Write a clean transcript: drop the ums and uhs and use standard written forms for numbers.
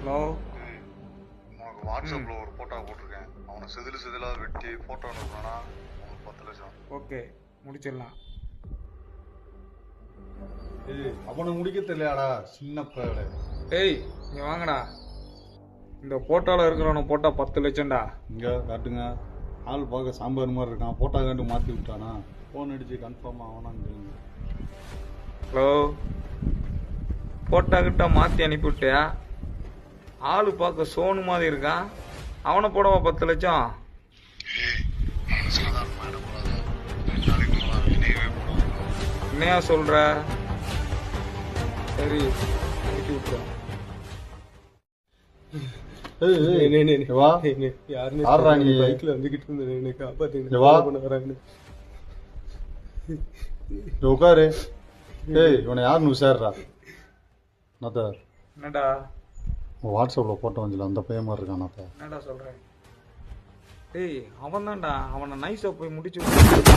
Hello, உனக்கு வாட்ஸ்அப்ல ஒரு போட்டோ போட்டிருக்கேன். அவனை செதிலா வெட்டி போட்டோ அனுப்புனா உனக்கு 10 லட்சம். ஓகே, முடிச்சிடலாம். அவனை முடிக்க தெரியலையாடா சின்ன பயலே. டேய் நீ வாங்கடா, இந்த போட்டோவில் இருக்கிறவனை போட்டா 10 லட்சம்டா. இங்கே காட்டுங்க. ஆள் பார்க்க சாம்பார் மாதிரி இருக்கான். போட்டோ காட்டு மாற்றி விட்டானா? ஃபோன் அடிச்சு கன்ஃபார்ம் ஆகணான்னு சொல்லுங்க. ஹலோ, போட்டோ கிட்ட மாற்றி அனுப்பிவிட்டியா? ஆளு பார்க்க சோனு மாதிரி இருக்கான், அவனை போடவா 10 லட்சம்? என்னையா சொல்ற? சரி, அனுப்பி விட்டுறோம். பைக்ல வந்துகிட்டு இருந்தேன், எனக்கு உட்காரு. ஏய் இவனை யாருன்னு விசாரிடா. என்னடா வாட்ஸ்அப்பில் போட்டோ வந்துல அந்த பையன் மாதிரி இருக்கான். என்னடா சொல்றேன்? டேய் அவன் தான்டா, அவனை நைஸா போய் முடிச்சு விட்டு